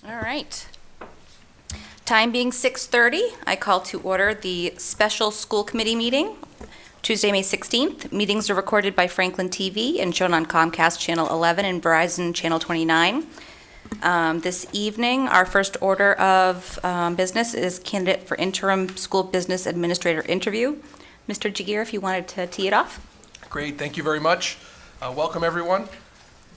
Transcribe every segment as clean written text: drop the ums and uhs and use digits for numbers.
All right. Time being 6:30, I call to order the special school committee meeting, Tuesday, May 16th. Meetings are recorded by Franklin TV and shown on Comcast Channel 11 and Verizon Channel 29. This evening, our first order of business is candidate for interim school business administrator interview. Mr. Jagir, if you wanted to tee it off. Great, thank you very much. Welcome, everyone.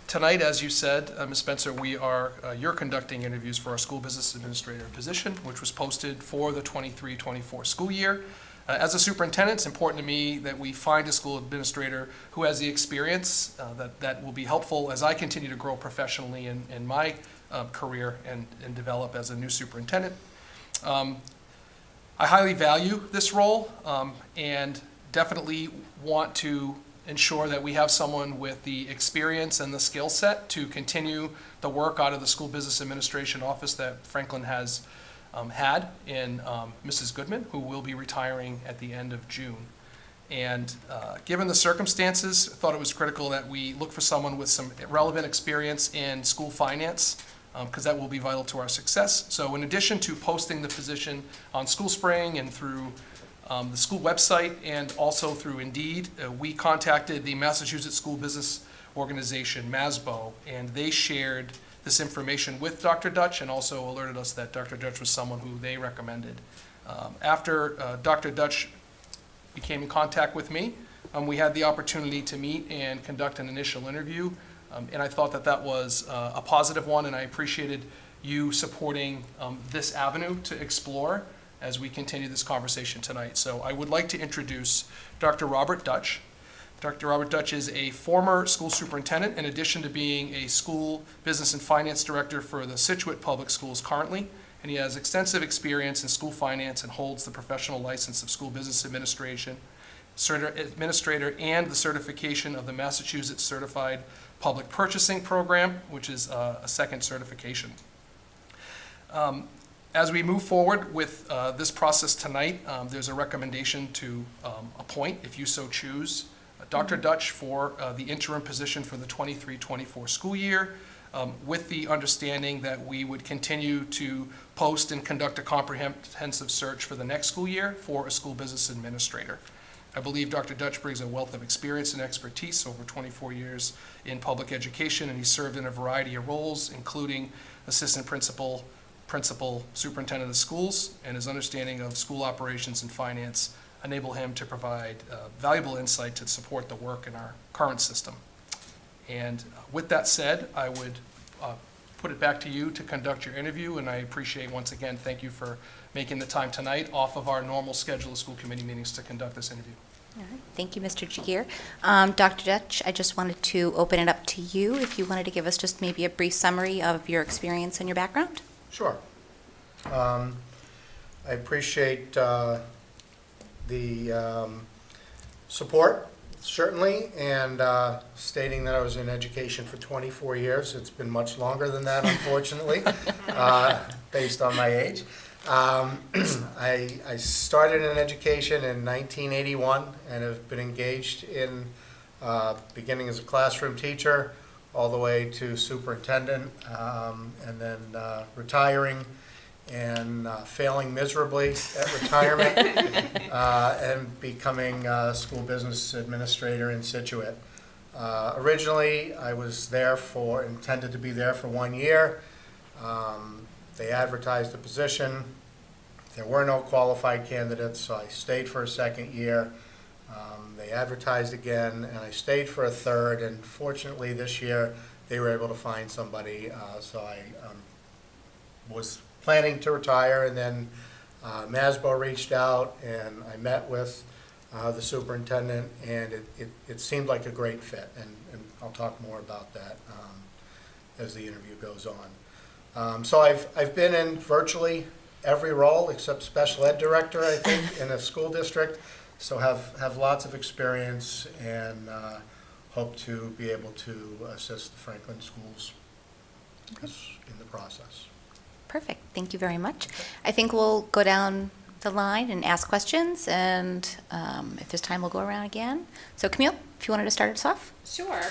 Tonight, as you said, Ms. Spencer, you're conducting interviews for our school business administrator position, which was posted for the 23-24 school year. As a superintendent, it's important to me that we find a school administrator who has the experience that will be helpful as I continue to grow professionally in my career and develop as a new superintendent. I highly value this role and definitely want to ensure that we have someone with the experience and the skill set to continue the work out of the school business administration office that Franklin has had in Mrs. Goodman, who will be retiring at the end of June. And given the circumstances, I thought it was critical that we look for someone with some relevant experience in school finance, because that will be vital to our success. So in addition to posting the position on SchoolSpring and through the school website and also through Indeed, we contacted the Massachusetts School Business Organization, MASBO, and they shared this information with Dr. Dutch and also alerted us that Dr. Dutch was someone who they recommended. After Dr. Dutch became in contact with me, we had the opportunity to meet and conduct an initial interview, and I thought that that was a positive one, and I appreciated you supporting this avenue to explore as we continue this conversation tonight. So I would like to introduce Dr. Robert Dutch. Dr. Robert Dutch is a former school superintendent, in addition to being a school business and finance director for the Scituate Public Schools currently, and he has extensive experience in school finance and holds the professional license of school business administrator and the certification of the Massachusetts Certified Public Purchasing Program, which is a second certification. As we move forward with this process tonight, there's a recommendation to appoint, if you so choose, Dr. Dutch for the interim position for the 23-24 school year, with the understanding that we would continue to post and conduct a comprehensive search for the next school year for a school business administrator. I believe Dr. Dutch brings a wealth of experience and expertise over 24 years in public education, and he served in a variety of roles, including assistant principal, superintendent of schools, and his understanding of school operations and finance enable him to provide valuable insight to support the work in our current system. And with that said, I would put it back to you to conduct your interview, and I appreciate, once again, thank you for making the time tonight off of our normal schedule of school committee meetings to conduct this interview. All right. Thank you, Mr. Jagir. Dr. Dutch, I just wanted to open it up to you if you wanted to give us just maybe a brief summary of your experience and your background. Sure. I appreciate the support, certainly, and stating that I was in education for 24 years. It's been much longer than that, unfortunately, based on my age. I started in education in 1981 and have been engaged in beginning as a classroom teacher all the way to superintendent, and then retiring and failing miserably at retirement and becoming a school business administrator in Scituate. Originally, I was intended to be there for 1 year. They advertised the position. There were no qualified candidates, so I stayed for a second year. They advertised again, and I stayed for a third, and fortunately this year they were able to find somebody, so I was planning to retire, and then MASBO reached out, and I met with the superintendent, and it seemed like a great fit, and I'll talk more about that as the interview goes on. So I've been in virtually every role except special ed director, I think, in a school district, so have lots of experience and hope to be able to assist the Franklin schools in the process. Perfect. Thank you very much. I think we'll go down the line and ask questions, and if there's time, we'll go around again. So Camille, if you wanted to start us off. Sure.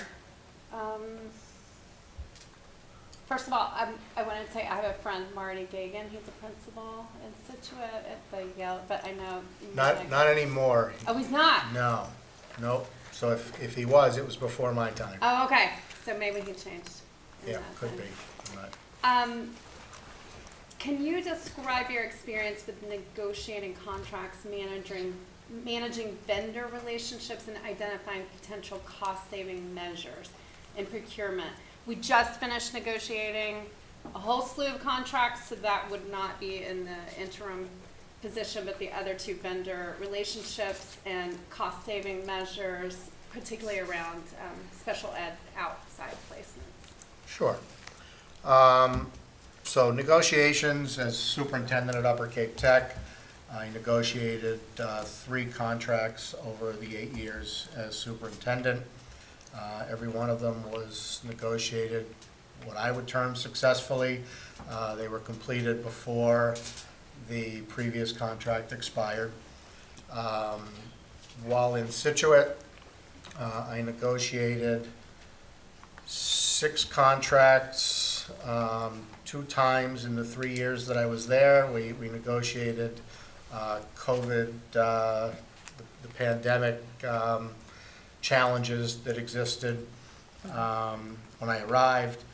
First of all, I wanted to say I have a friend, Marty Gagan. He's a principal in Situate at the Yale, but I know. Not anymore. Oh, he's not? No, nope. So if he was, it was before my time. Oh, okay. So maybe he changed. in Yeah, that could time. be. But Can you describe your experience with negotiating contracts, managing vendor relationships, and identifying potential cost-saving measures in procurement? We just finished negotiating a whole slew of contracts, so that would not be in the interim position, but the other two vendor relationships and cost-saving measures, particularly around special ed outside placements. Sure. So negotiations, as superintendent at Upper Cape Tech, I negotiated 3 contracts over the 8 years as superintendent. Every one of them was negotiated what I would term successfully. They were completed before the previous contract expired. While in Situate, I negotiated 6 contracts, 2 times in the 3 years that I was there. We negotiated COVID, the pandemic challenges that existed when I arrived.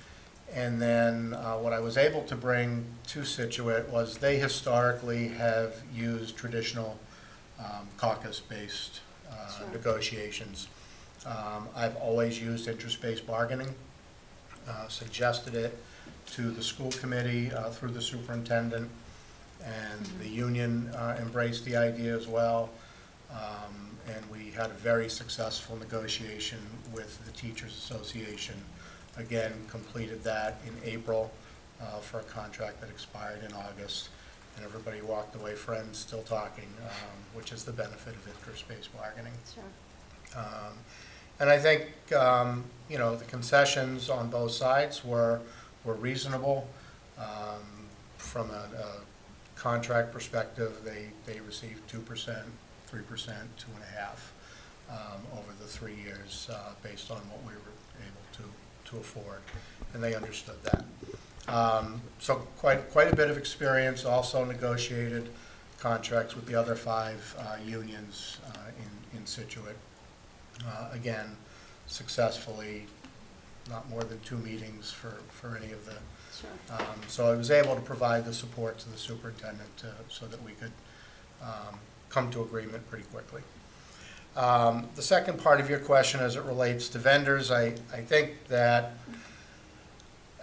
And then what I was able to bring to Situate was they historically have used traditional caucus-based Sure. negotiations. I've always used interest-based bargaining, suggested it to the school committee through the superintendent, and the union embraced the idea as well. And we had a very successful negotiation with the Teachers Association. Again, completed that in April for a contract that expired in August. And everybody walked away friends, still talking, which is the benefit of interest-based bargaining. Sure. And I think, the concessions on both sides were reasonable. From a contract perspective, they received 2%, 3%, 2.5% over the 3 years based on what we were able to afford, and they understood that. So quite a bit of experience. Also negotiated contracts with the other 5 unions in Situate. Again, successfully, not more than 2 meetings for any of the. Sure. So I was able to provide the support to the superintendent so that we could come to agreement pretty quickly. The second part of your question as it relates to vendors, I think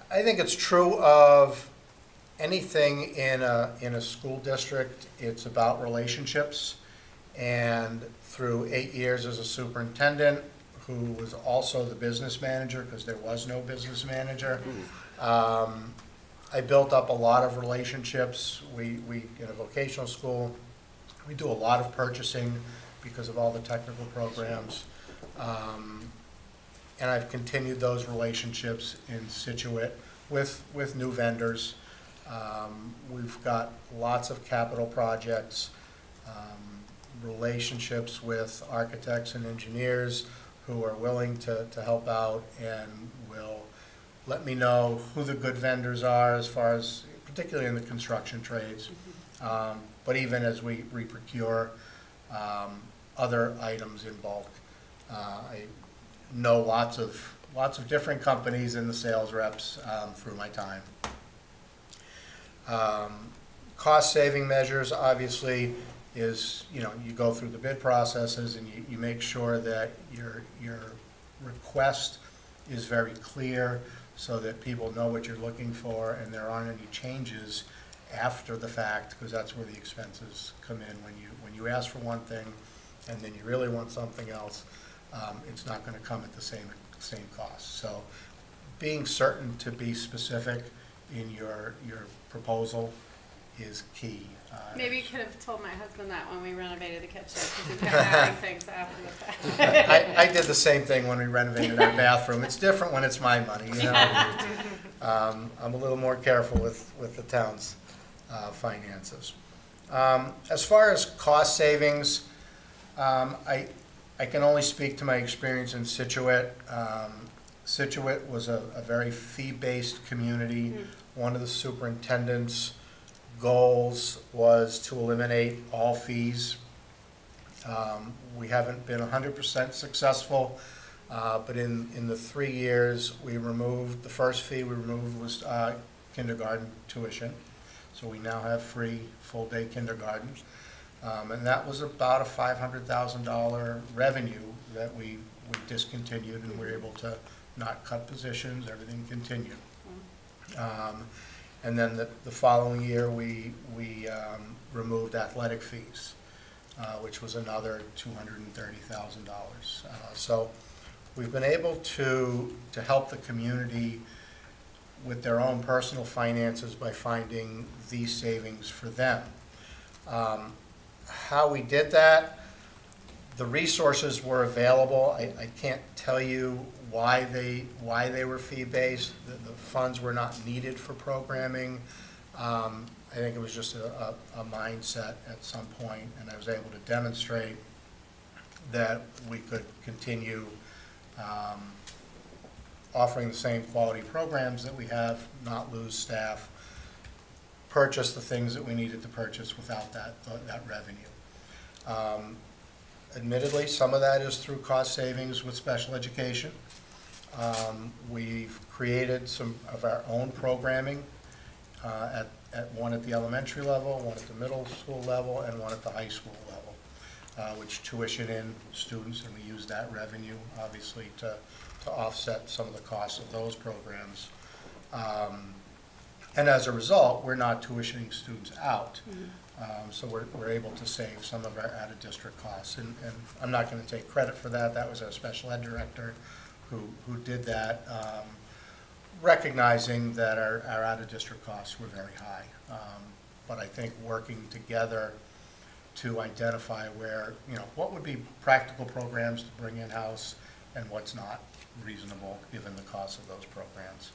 it's true of anything in a school district. It's about relationships. And through 8 years as a superintendent, who was also the business manager, because there was no business manager, I built up a lot of relationships. We in a vocational school, we do a lot of purchasing because of all the technical programs. And I've continued those relationships in Situate with new vendors. We've got lots of capital projects, relationships with architects and engineers who are willing to help out and will let me know who the good vendors are as far as, particularly in the construction trades. But even as we procure other items in bulk. I know lots of different companies and the sales reps through my time. Cost-saving measures, obviously, is, you go through the bid processes and you make sure that your request is very clear so that people know what you're looking for and there aren't any changes after the fact, because that's where the expenses come in. When you ask for one thing and then you really want something else, it's not going to come at the same cost. So being certain to be specific in your proposal is key. Maybe you could have told my husband that when we renovated the kitchen, because we kept adding things after the fact. I did the same thing when we renovated our bathroom. It's different when it's my money, I'm a little more careful with the town's finances. As far as cost savings, I can only speak to my experience in Situate. Situate was a very fee-based community. One of the superintendent's goals was to eliminate all fees. We haven't been 100% successful, but in the 3 years, the first fee we removed was kindergarten tuition. So we now have free full-day kindergarten. And that was about a $500,000 revenue that we discontinued, and we were able to not cut positions, everything continued. And then the following year, we removed athletic fees, which was another $230,000. So we've been able to help the community with their own personal finances by finding these savings for them. How we did that, the resources were available. I can't tell you why they were fee-based. The funds were not needed for programming. I think it was just a mindset at some point, and I was able to demonstrate that we could continue offering the same quality programs that we have, not lose staff, purchase the things that we needed to purchase without that revenue. Admittedly, some of that is through cost savings with special education. We've created some of our own programming, one at the elementary level, one at the middle school level, and one at the high school level, which tuition in students, and we use that revenue, obviously, to offset some of the costs of those programs. And as a result, we're not tuitioning students out. So we're able to save some of our out-of-district costs. And I'm not going to take credit for that. That was our special ed director who did that, recognizing that our out-of-district costs were very high. But I think working together to identify where, what would be practical programs to bring in-house and what's not reasonable given the cost of those programs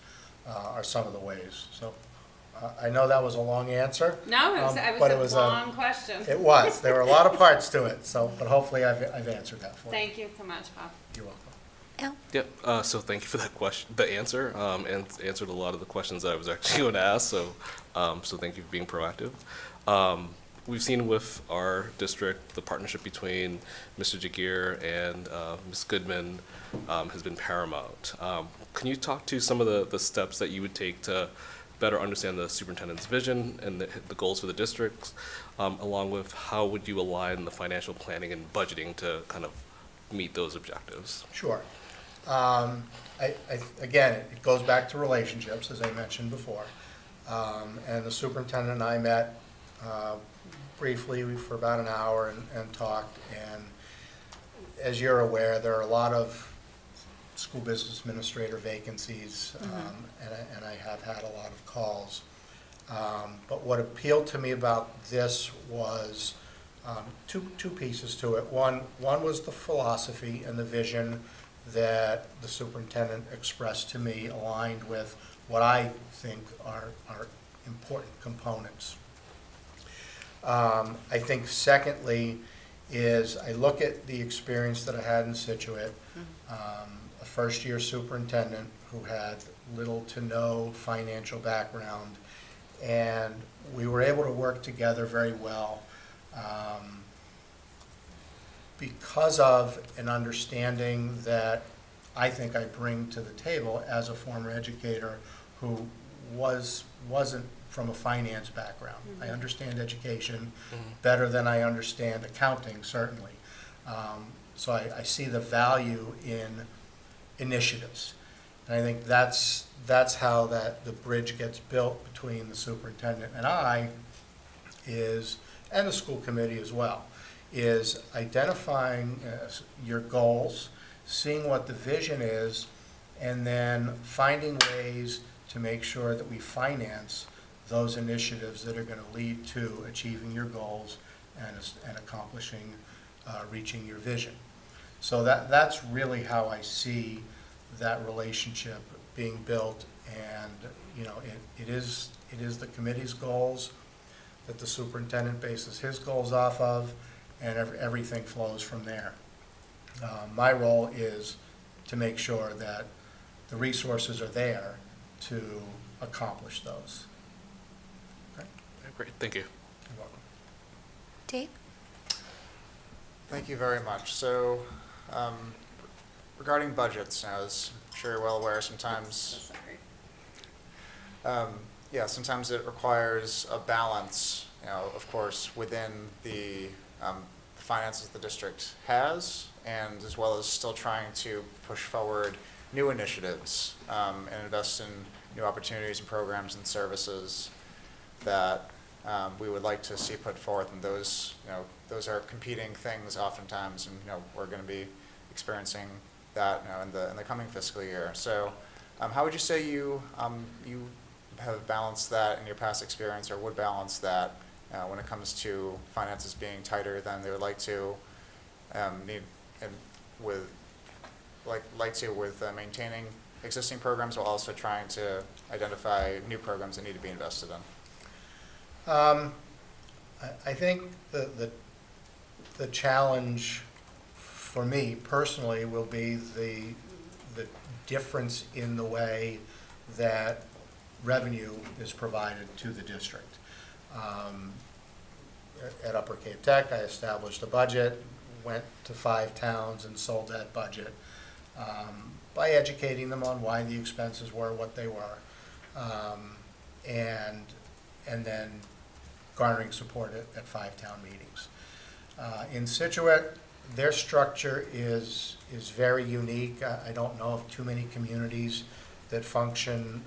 are some of the ways. So I know that was a long answer. No, it was a long question. It was. There were a lot of parts to it, but hopefully I've answered that for you. Thank you so much, Bob. You're welcome. Yep. So thank you for that question, the answer, and answered a lot of the questions that I was actually going to ask. So, so thank you for being proactive. We've seen with our district the partnership between Mr. Jagir and Ms. Goodman has been paramount. Can you talk to some of the steps that you would take to better understand the superintendent's vision and the goals for the districts, along with how would you align the financial planning and budgeting to kind of meet those objectives? Sure. Again, it goes back to relationships, as I mentioned before. And the superintendent and I met briefly for about an hour and talked. And as you're aware, there are a lot of school business administrator vacancies, and I have had a lot of calls. But what appealed to me about this was two pieces to it. One was the philosophy and the vision that the superintendent expressed to me, aligned with what I think are important components. I think secondly is I look at the experience that I had in Situate, a first-year superintendent who had little to no financial background, and we were able to work together very well because of an understanding that I think I bring to the table as a former educator who wasn't from a finance background. I understand education better than I understand accounting, certainly. So I see the value in initiatives. And I think that's how the bridge gets built between the superintendent and I and the school committee as well, is identifying your goals, seeing what the vision is, and then finding ways to make sure that we finance those initiatives that are going to lead to achieving your goals and accomplishing, reaching your vision. So that's really how I see that relationship being built, and it is the committee's goals that the superintendent bases his goals off of, and everything flows from there. My role is to make sure that the resources are there to accomplish those. Okay? Great, thank you. You're welcome. Dave? Thank you very much. So, regarding budgets, as I'm sure you're well aware, sometimes, sometimes it requires a balance, of course, within the finances the district has, and as well as still trying to push forward new initiatives and invest in new opportunities and programs and services that we would like to see put forth, and those are competing things oftentimes, and we're going to be experiencing that in the coming fiscal year. So, how would you say you have balanced that in your past experience, or would balance that when it comes to finances being tighter than they would like to need, and with maintaining existing programs while also trying to identify new programs that need to be invested in? I think the challenge for me personally will be the difference in the way that revenue is provided to the district. At Upper Cape Tech, I established a budget, went to 5 towns and sold that budget by educating them on why the expenses were what they were, and then garnering support at 5 town meetings. In Scituate, their structure is very unique. I don't know of too many communities that function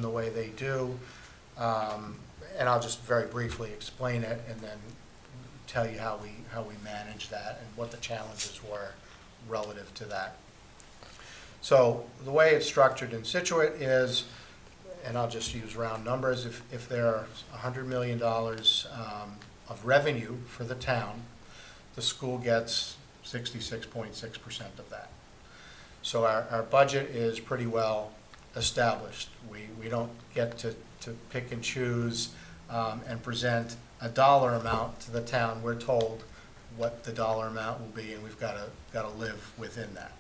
the way they do. And I'll just very briefly explain it and then tell you how we manage that and what the challenges were relative to that. So the way it's structured in Scituate is, and I'll just use round numbers, if there are $100 million of revenue for the town, the school gets 66.6% of that. So our budget is pretty well established. We don't get to pick and choose and present a dollar amount to the town. We're told what the dollar amount will be, and we've got to live within that.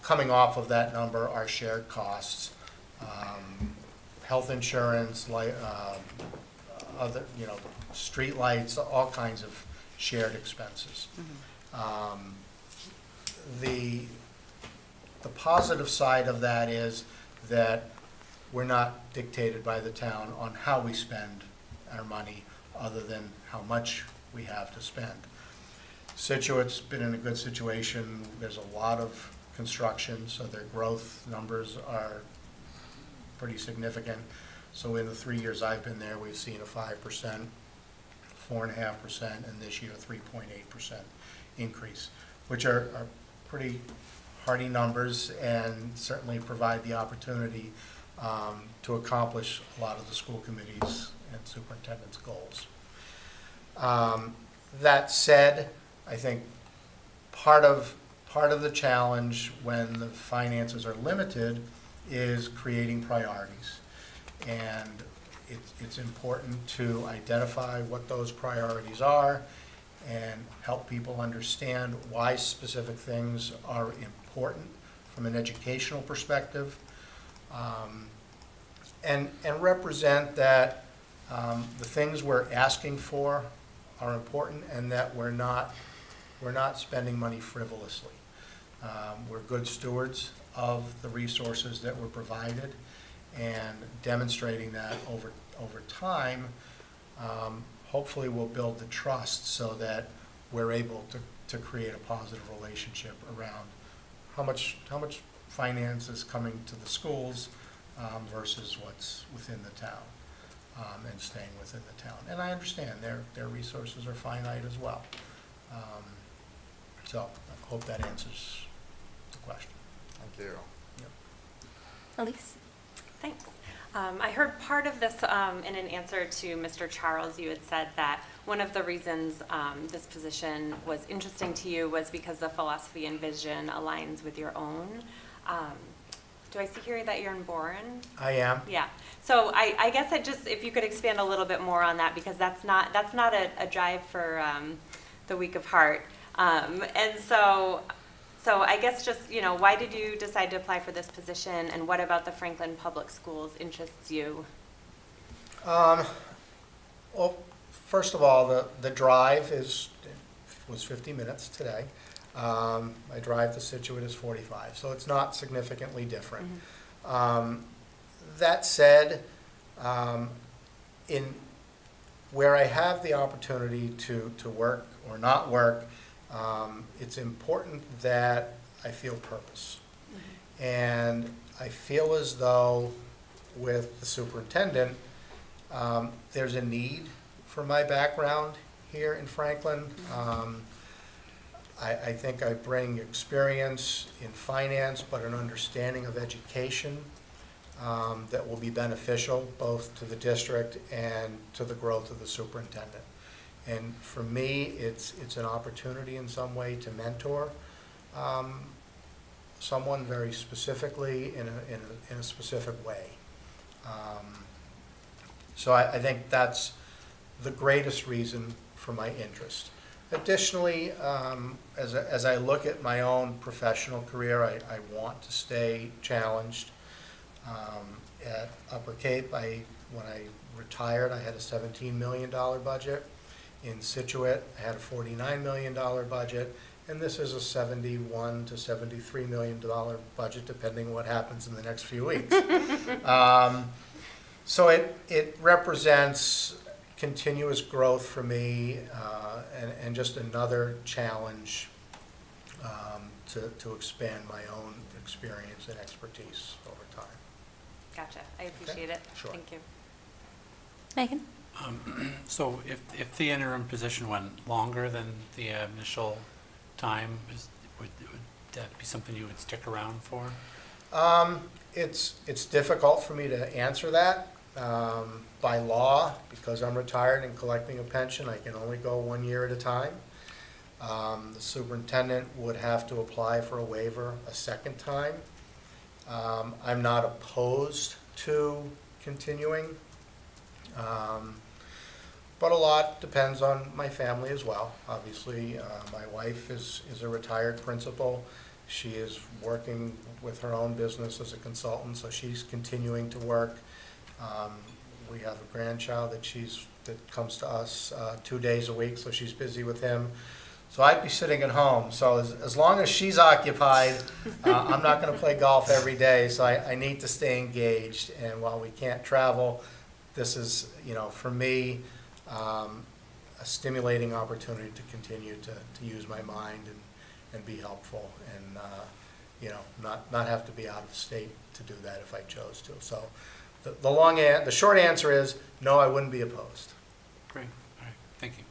Coming off of that number are shared costs, health insurance, other, street lights, all kinds of shared expenses. The positive side of that is that we're not dictated by the town on how we spend our money, other than how much we have to spend. Scituate's been in a good situation. There's a lot of construction, so their growth numbers are pretty significant. So in the 3 years I've been there, we've seen a 5%, 4.5%, and this year 3.8% increase, which are pretty hearty numbers and certainly provide the opportunity to accomplish a lot of the school committee's and superintendent's goals. That said, I think part of the challenge when the finances are limited is creating priorities. And it's important to identify what those priorities are and help people understand why specific things are important from an educational perspective, and represent that the things we're asking for are important, and that we're not spending money frivolously. We're good stewards of the resources that were provided, and demonstrating that over time, hopefully will build the trust so that we're able to create a positive relationship around how much finance is coming to the schools versus what's within the town, and staying within the town. And I understand their resources are finite as well. So I hope that answers the question. Thank you. Elise? Thanks. I heard part of this in an answer to Mr. Charles. You had said that one of the reasons this position was interesting to you was because the philosophy and vision aligns with your own. Do I see here that you're in Boren? I am. Yeah. So I guess if you could expand a little bit more on that, because that's not a drive for the Week of Heart. And so So I guess just, why did you decide to apply for this position, and what about the Franklin Public Schools interests you? Well, first of all, the drive was 50 minutes today. My drive to Situate is 45, so it's not significantly different. That said, in where I have the opportunity to work or not work, it's important that I feel purpose. And I feel as though with the superintendent, there's a need for my background here in Franklin. I think I bring experience in finance, but an understanding of education that will be beneficial both to the district and to the growth of the superintendent. And for me, it's an opportunity in some way to mentor someone very specifically in a specific way. So I think that's the greatest reason for my interest. Additionally, as I look at my own professional career, I want to stay challenged. At Upper Cape, when I retired, I had a $17 million budget. In Situate, I had a $49 million budget, and this is a $71 to $73 million budget, depending what happens in the next few weeks. So it represents continuous growth for me, and just another challenge to expand my own experience and expertise over time. Gotcha, I appreciate it. Sure. Thank you. Megan? So if the interim position went longer than the initial time, would that be something you would stick around for? It's difficult for me to answer that. By law, because I'm retired and collecting a pension, I can only go 1 year at a time. The superintendent would have to apply for a waiver a second time. I'm not opposed to continuing, but a lot depends on my family as well. Obviously, my wife is a retired principal. She is working with her own business as a consultant, so she's continuing to work. We have a grandchild that comes to us 2 days a week, so she's busy with him. So I'd be sitting at home. So as long as she's occupied, I'm not going to play golf every day, so I need to stay engaged. And while we can't travel, this is, for me, a stimulating opportunity to continue to use my mind and be helpful and, not have to be out of state to do that if I chose to. So the short answer is no, I wouldn't be opposed. Great, all right, thank you.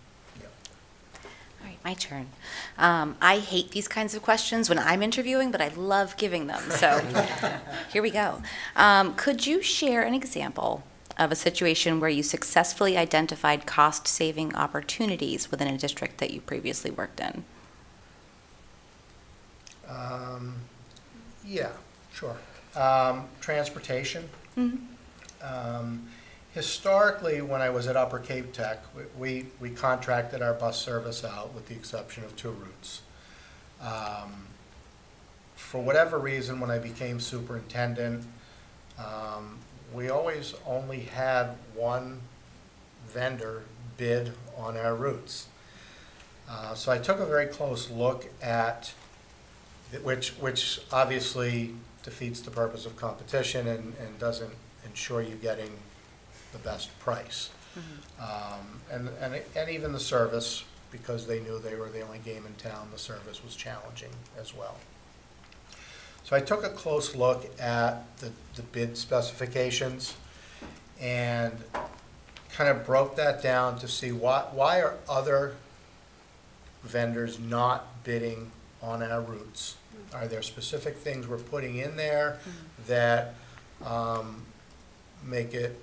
All right, my turn. I hate these kinds of questions when I'm interviewing, but I love giving them, so here we go. Could you share an example of a situation where you successfully identified cost-saving opportunities within a district that you previously worked in? Yeah, sure. Transportation. Historically, when I was at Upper Cape Tech, we contracted our bus service out with the exception of 2 routes. For whatever reason, when I became superintendent, we always only had one vendor bid on our routes. So I took a very close look at, which obviously defeats the purpose of competition and doesn't ensure you getting the best price. And even the service, because they knew they were the only game in town, the service was challenging as well. So I took a close look at the bid specifications and kind of broke that down to see why are other vendors not bidding on our routes? Are there specific things we're putting in there that make it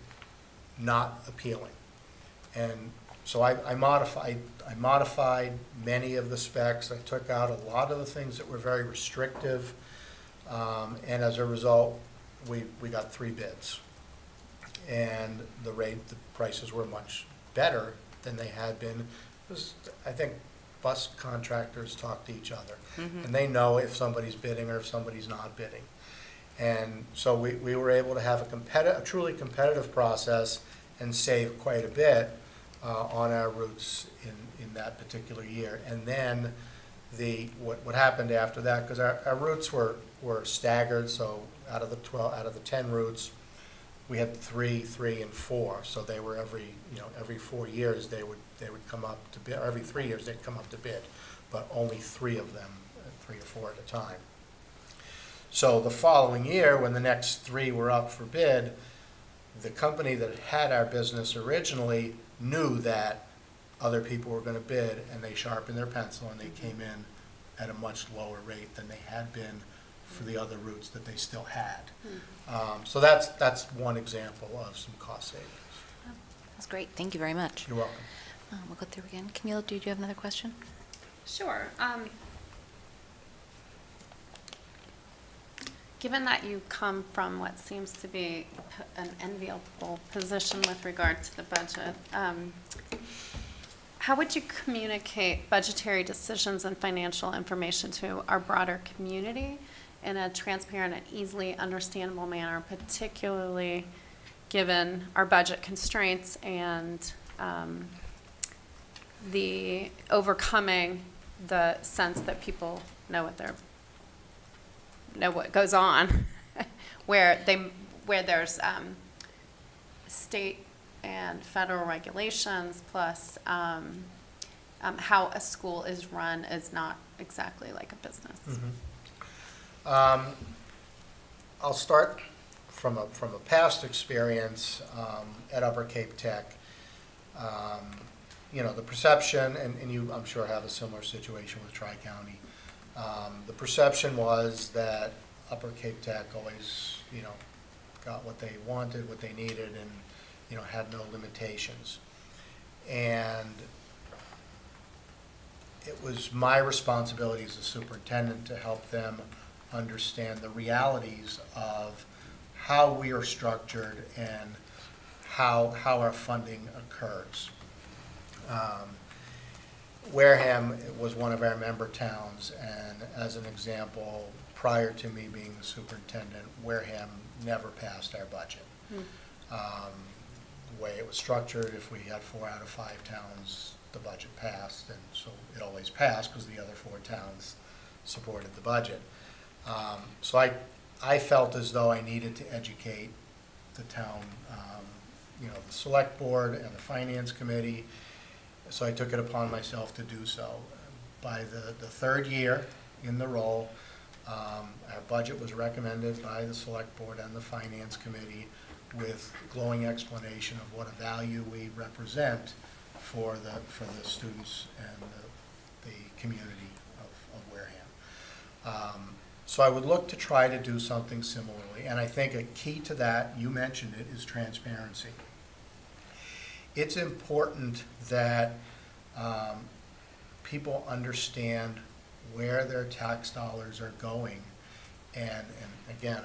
not appealing? And so I modified many of the specs. I took out a lot of the things that were very restrictive, and as a result, we got 3 bids. And the prices were much better than they had been. It was, I think, bus contractors talk to each other. And they know if somebody's bidding or if somebody's not bidding. And so we were able to have a truly competitive process and save quite a bit on our routes in that particular year. And then what happened after that, because our routes were staggered, so out of the 10 routes, we had 3, 3, and 4. So they were every 4 years they would come up to bid, or every 3 years they'd come up to bid, but only 3 of them, 3 or 4 at a time. So the following year, when the next 3 were up for bid, the company that had our business originally knew that other people were going to bid, and they sharpened their pencil and they came in at a much lower rate than they had been for the other routes that they still had. So that's one example of some cost savings. That's great. Thank you very much. You're welcome. We'll go through again. Camille, do you have another question? Sure. Given that you come from what seems to be an enviable position with regard to the budget, how would you communicate budgetary decisions and financial information to our broader community in a transparent and easily understandable manner, particularly given our budget constraints and the overcoming the sense that people know what goes on, where there's state and federal regulations, plus how a school is run is not exactly like a business. I'll start from a past experience at Upper Cape Tech. The perception, and you, I'm sure, have a similar situation with Tri-County. The perception was that Upper Cape Tech always, got what they wanted, what they needed, and, had no limitations. And it was my responsibility as a superintendent to help them understand the realities of how we are structured and how our funding occurs. Wareham was one of our member towns, and as an example, prior to me being the superintendent, Wareham never passed our budget. The way it was structured, if we had 4 out of 5 towns, the budget passed, and so it always passed because the other 4 towns supported the budget. So I felt as though I needed to educate the town, the select board and the finance committee. So I took it upon myself to do so. By the 3rd year in the role, our budget was recommended by the select board and the finance committee with glowing explanation of what a value we represent for the students and the community of Wareham. So I would look to try to do something similarly, and I think a key to that, you mentioned it, is transparency. It's important that people understand where their tax dollars are going. And again,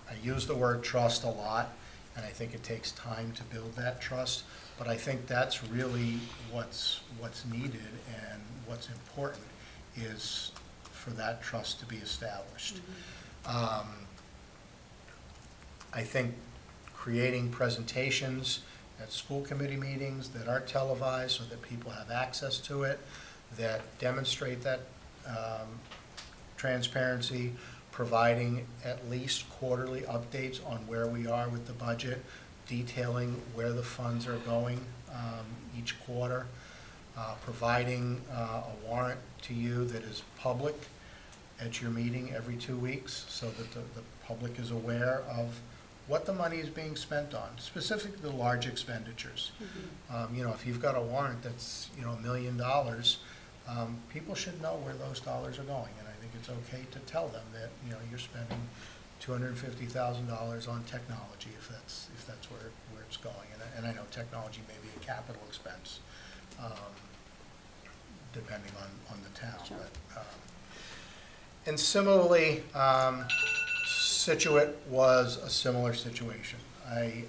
I use the word trust a lot, and I think it takes time to build that trust. But I think that's really what's needed, and what's important is for that trust to be established. I think creating presentations at school committee meetings that are televised so that people have access to it, that demonstrate that transparency, providing at least quarterly updates on where we are with the budget, detailing where the funds are going each quarter, providing a warrant to you that is public at your meeting every 2 weeks so that the public is aware of what the money is being spent on, specifically the large expenditures. If you've got a warrant that's, $1 million, people should know where those dollars are going. And I think it's okay to tell them that, you're spending $250,000 on technology if that's where it's going. And I know technology may be a capital expense, depending on the town. Sure. But, and similarly, Scituate was a similar situation. I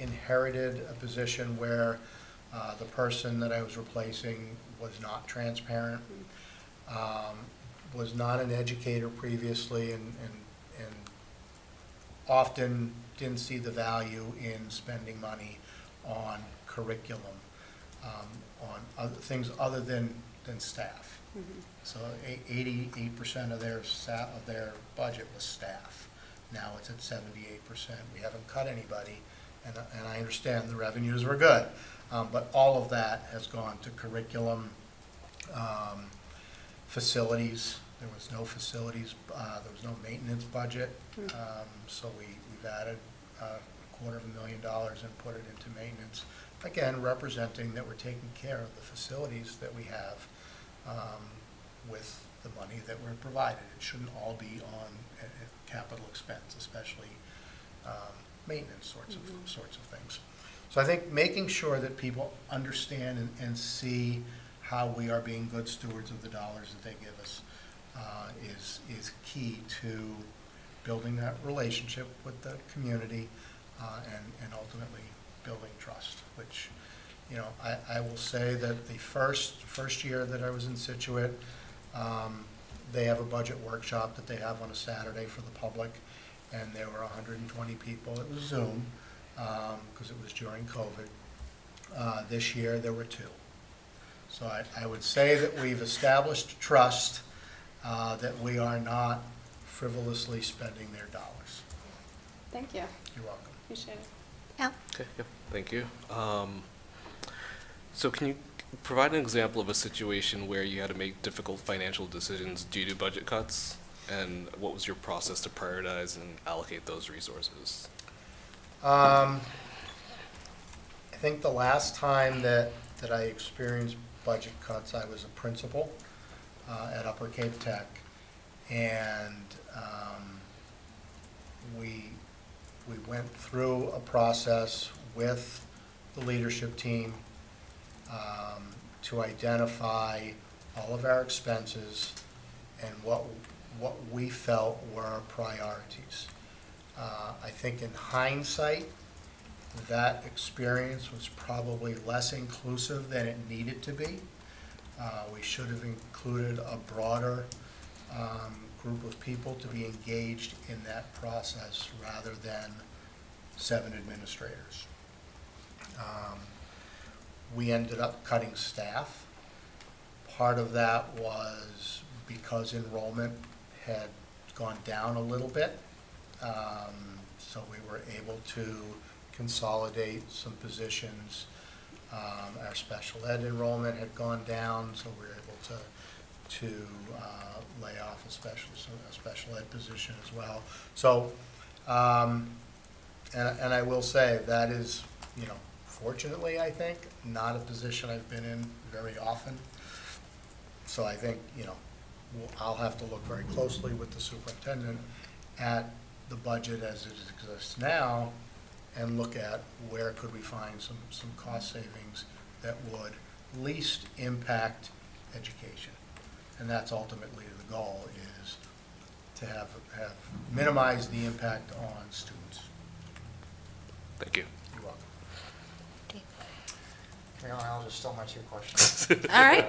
inherited a position where The person that I was replacing was not transparent, was not an educator previously, and often didn't see the value in spending money on curriculum, on other things other than staff. So 88% of their budget was staff. Now it's at 78%. We haven't cut anybody, and I understand the revenues were good. But all of that has gone to curriculum, facilities. There was no facilities, there was no maintenance budget. So we've added $250,000 and put it into maintenance. Again, representing that we're taking care of the facilities that we have with the money that we're provided. It shouldn't all be on capital expense, especially maintenance sorts of things. So I think making sure that people understand and see how we are being good stewards of the dollars that they give us is key to building that relationship with the community and ultimately building trust, which, you know, I will say that the first year that I was in Situate, they have a budget workshop that they have on a Saturday for the public, and there were 120 people. It was Zoom, because it was during COVID. This year, there were 2. So I would say that we've established trust, that we are not frivolously spending their dollars. Thank you. You're welcome. Appreciate it. Al? Okay, yep, thank you. So can you provide an example of a situation where you had to make difficult financial decisions due to budget cuts? And what was your process to prioritize and allocate those resources? I think the last time that I experienced budget cuts, I was a principal at Upper Cape Tech, and we went through a process with the leadership team to identify all of our expenses and what we felt were priorities. I think in hindsight, that experience was probably less inclusive than it needed to be. We should have included a broader group of people to be engaged in that process rather than 7 administrators. We ended up cutting staff. Part of that was because enrollment had gone down a little bit. So we were able to consolidate some positions. Our special ed enrollment had gone down, so we were able to lay off a special ed position as well. So, and I will say that is, you know, fortunately, I think, not a position I've been in very often. So I think, you know, I'll have to look very closely with the superintendent at the budget as it exists now and look at where could we find some cost savings that would least impact education. And that's ultimately the goal, is to have minimize the impact on students. Thank you. You're welcome. Caroline, I'll just still my 2 questions. All right.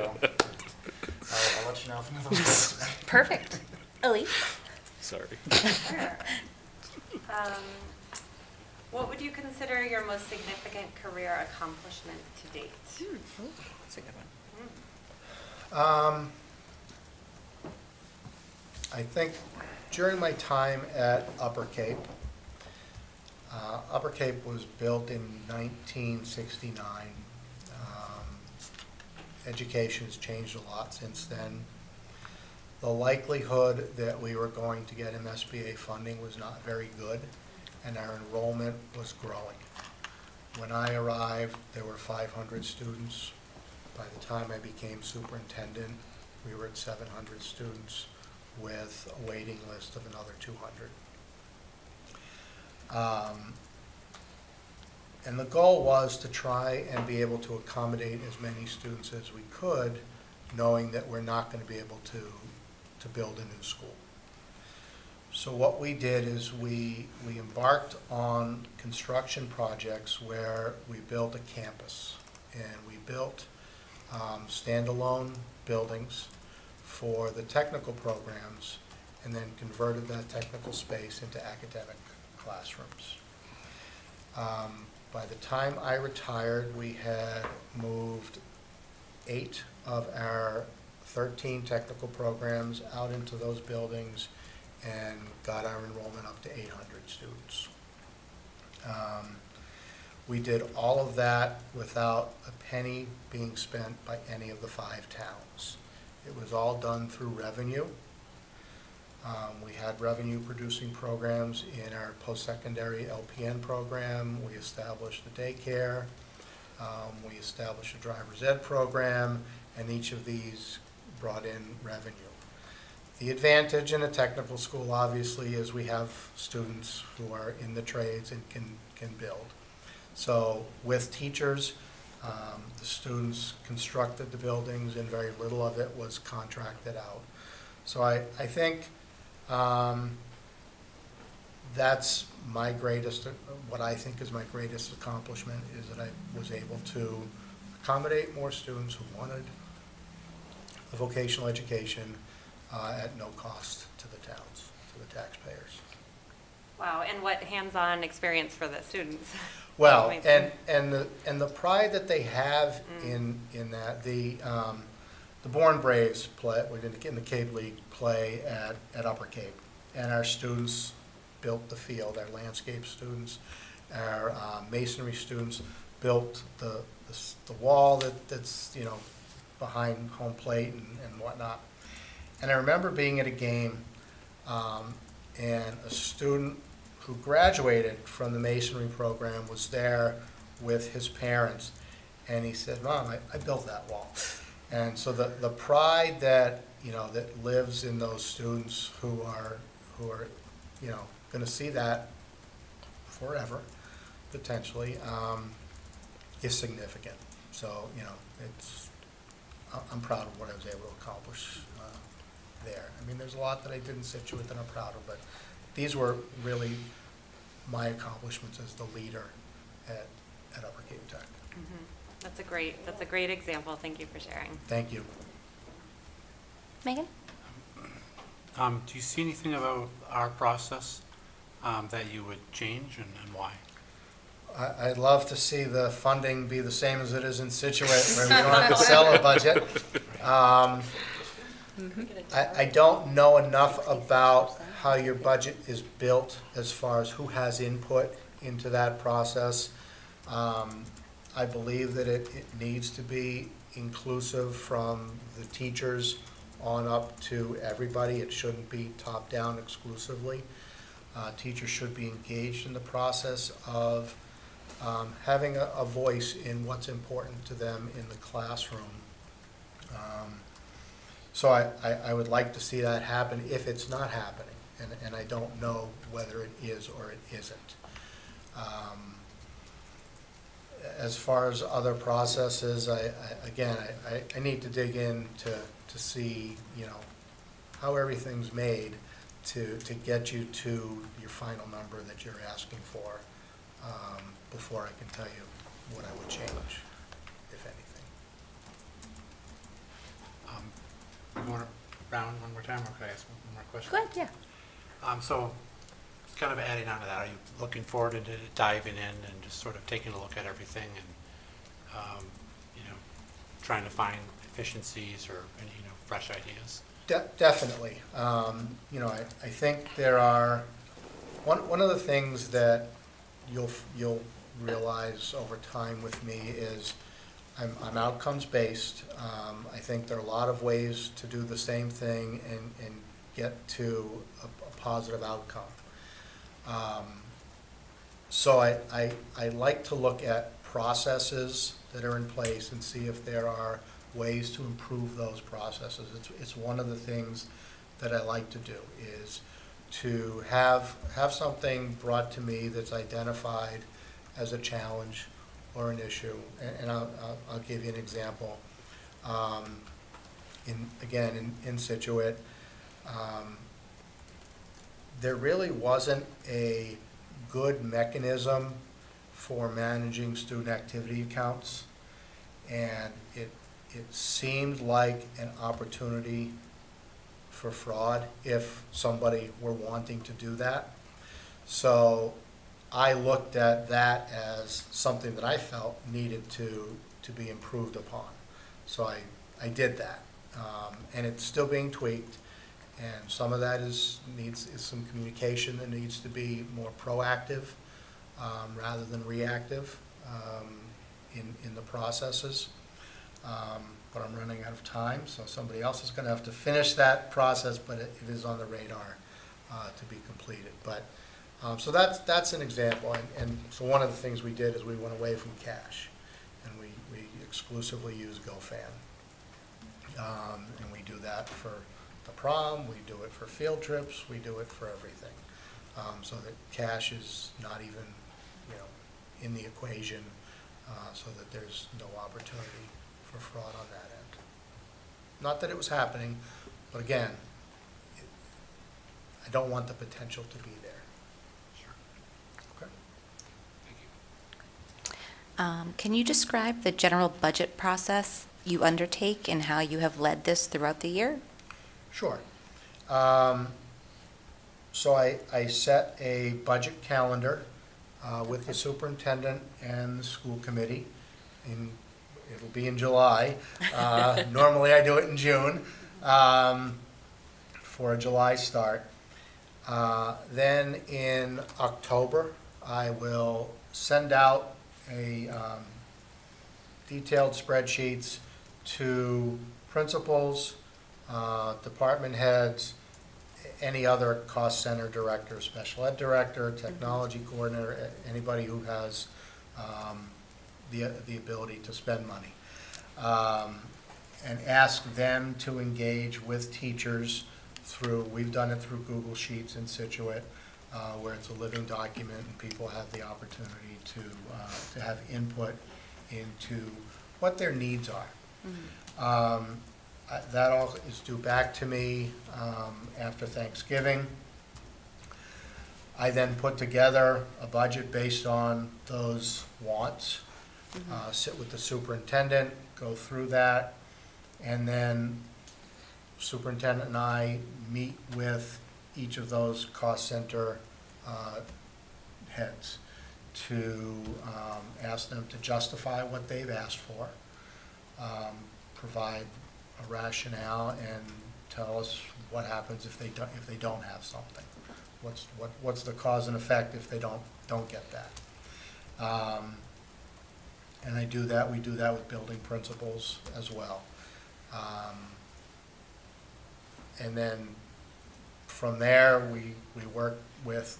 So, I'll let you know if another one comes to me. Perfect. Elise? Sorry. Sure. What would you consider your most significant career accomplishment to date? That's a good one. I think during my time at Upper Cape, Upper Cape was built in 1969. Education has changed a lot since then. The likelihood that we were going to get MSBA funding was not very good, and our enrollment was growing. When I arrived, there were 500 students. By the time I became superintendent, we were at 700 students with a waiting list of another 200. And the goal was to try and be able to accommodate as many students as we could, knowing that we're not going to be able to build a new school. So what we did is we embarked on construction projects where we built a campus and we built standalone buildings for the technical programs, and then converted that technical space into academic classrooms. By the time I retired, we had moved 8 of our 13 technical programs out into those buildings and got our enrollment up to 800 students. We did all of that without a penny being spent by any of the 5 towns. It was all done through revenue. We had revenue-producing programs in our post-secondary LPN program. We established a daycare. We established a driver's ed program, and each of these brought in revenue. The advantage in a technical school, obviously, is we have students who are in the trades and can build. So with teachers, the students constructed the buildings, and very little of it was contracted out. So I think that's my greatest, what I think is my greatest accomplishment, is that I was able to accommodate more students who wanted a vocational education at no cost to the towns, to the taxpayers. Wow, and what hands-on experience for the students. Well, Amazing. and the pride that they have in that, the Bourne Braves play, we did in the Cape League play at Upper Cape, and our students built the field, our landscape students, our masonry students built the wall that's, you know, behind home plate and whatnot. And I remember being at a game, and a student who graduated from the masonry program was there with his parents, and he said, "Mom, I built that wall." And so the pride that, you know, that lives in those students who are, you know, going to see that forever, potentially, is significant. So, you know, I'm proud of what I was able to accomplish there. I mean, there's a lot that I did in Situate that I'm proud of, but these were really my accomplishments as the leader at Upper Cape Tech. That's a great example. Thank you for sharing. Thank you. Megan? Do you see anything about our process that you would change, and why? I'd love to see the funding be the same as it is in Situate, where we don't have to sell a budget. I don't know enough about how your budget is built as far as who has input into that process. I believe that it needs to be inclusive from the teachers on up to everybody. It shouldn't be top-down exclusively. Teachers should be engaged in the process of having a voice in what's important to them in the classroom. So I would like to see that happen if it's not happening, and I don't know whether it is or it isn't. As far as other processes, I need to dig in to see, you know, how everything's made to get you to your final number that you're asking for, before I can tell you what I would change, if anything. You want to round one more time, or could I ask one more question? Go ahead, yeah. So, kind of adding on to that, are you looking forward to diving in and just sort of taking a look at everything and, you know, trying to find efficiencies or any, you know, fresh ideas? Definitely. You know, I think there are, one of the things that you'll realize over time with me is I'm outcomes-based. I think there are a lot of ways to do the same thing and get to a positive outcome. So I like to look at processes that are in place and see if there are ways to improve those processes. It's one of the things that I like to do, is to have something brought to me that's identified as a challenge or an issue. And I'll give you an example. In Situate, there really wasn't a good mechanism for managing student activity accounts. And it seemed like an opportunity for fraud if somebody were wanting to do that. So I looked at that as something that I felt needed to be improved upon. So I did that. And it's still being tweaked. And some of that is some communication that needs to be more proactive rather than reactive in the processes. But I'm running out of time, so somebody else is going to have to finish that process, but it is on the radar to be completed. But so that's an example. And so one of the things we did is we went away from cash, and we exclusively use GoFan. And we do that for the prom, we do it for field trips, we do it for everything. So that cash is not even, in the equation, so that there's no opportunity for fraud on that end. Not that it was happening, but again, I don't want the potential to be there. Sure. Okay. Thank you. Can you describe the general budget process you undertake and how you have led this throughout the year? Sure. So I set a budget calendar with the superintendent and the school committee. It'll be in July. Normally I do it in June for a July start. Then in October, I will send out a detailed spreadsheets to principals, department heads, any other cost center director, special ed director, technology coordinator, anybody who has the ability to spend money. And ask them to engage with teachers we've done it through Google Sheets in Situate, where it's a living document and people have the opportunity to have input into what their needs are. That all is due back to me after Thanksgiving. I then put together a budget based on those wants, sit with the superintendent, go through that, and then superintendent and I meet with each of those cost center heads to ask them to justify what they've asked for, provide a rationale, and tell us what happens if they don't have something. What's the cause and effect if they don't get that? And we do that with building principals as well. And then from there, we work with,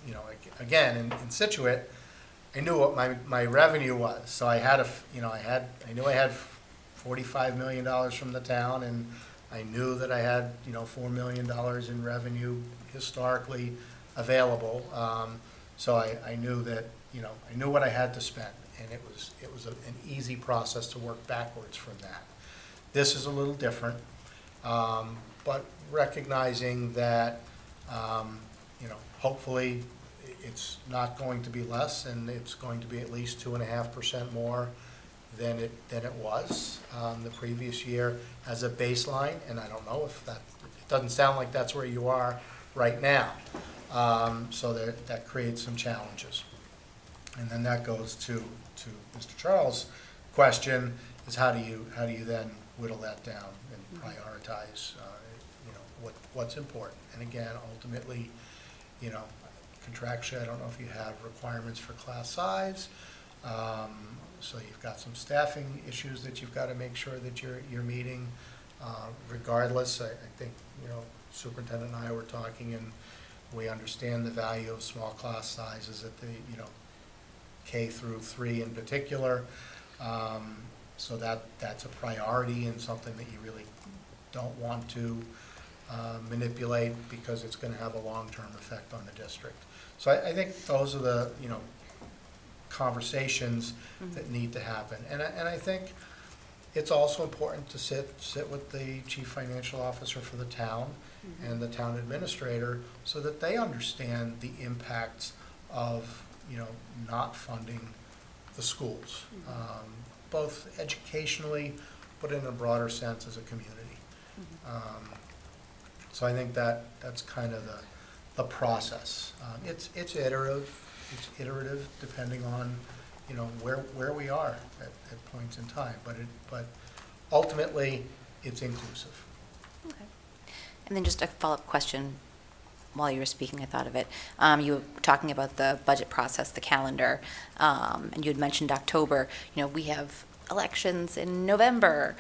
again, in Situate, I knew what my revenue was. So I knew I had $45 million from the town, and I knew that I had, $4 million in revenue historically available. So I knew that, I knew what I had to spend, and it was an easy process to work backwards from that. This is a little different, but recognizing that, hopefully it's not going to be less, and it's going to be at least 2.5% more than it was the previous year as a baseline, and I don't know if it doesn't sound like that's where you are right now. So that creates some challenges. And then that goes to Mr. Charles' question, is how do you then whittle that down and prioritize what's important. And again, ultimately, contractually, I don't know if you have requirements for class size. So you've got some staffing issues that you've got to make sure that you're meeting. Regardless, I think, Superintendent and I were talking, and we understand the value of small class sizes at the, K through 3 in particular. So that's a priority and something that you really don't want to manipulate, because it's going to have a long-term effect on the district. So I think those are the, conversations that need to happen. And I think it's also important to sit with the chief financial officer for the town and the town administrator, so that they understand the impacts of, not funding the schools. both educationally, but in a broader sense as a community. So I think that's kind of the process. It's iterative depending on, you know, where we are at points in time, but ultimately, it's inclusive. Okay. And then just a follow-up question. While you were speaking, I thought of it. You were talking about the budget process, the calendar, and you had mentioned October. You know, we have elections in November,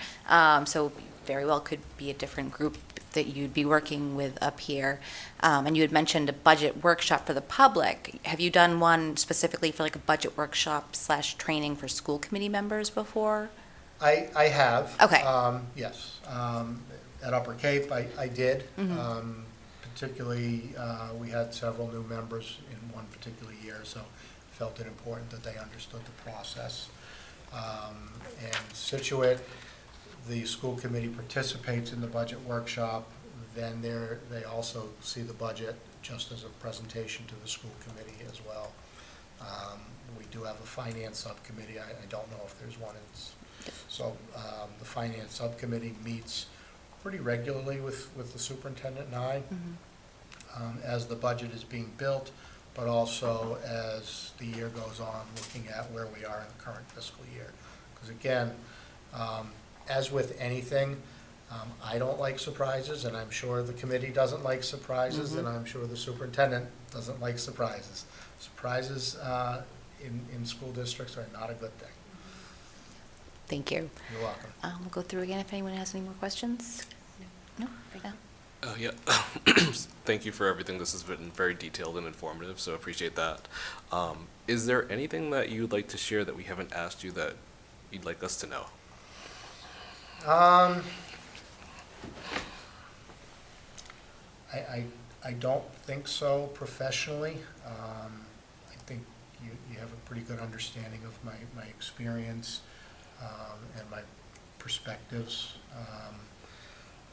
so very well could be a different group that you'd be working with up here. And you had mentioned a budget workshop for the public. Have you done one specifically for like a budget workshop / training for school committee members before? I have. Okay. Yes. At Upper Cape, I did. Mhm. Particularly, we had several new members in one particular year, so felt it important that they understood the process. And Situate, the school committee participates in the budget workshop, then they also see the budget just as a presentation to the school committee as well. We do have a finance subcommittee. I don't know if there's one. So the finance subcommittee meets pretty regularly with the superintendent and I, as the budget is being built, but also as the year goes on, looking at where we are in the current fiscal year. Because again, as with anything, I don't like surprises, and I'm sure the committee doesn't like surprises, and I'm sure the superintendent doesn't like surprises. Surprises in school districts are not a good thing. Thank you. You're welcome. We'll go through again if anyone has any more questions. No? No? Yeah, thank you for everything. This has been very detailed and informative, so appreciate that. Is there anything that you'd like to share that we haven't asked you that you'd like us to know? I don't think so professionally. I think you have a pretty good understanding of my experience and my perspectives.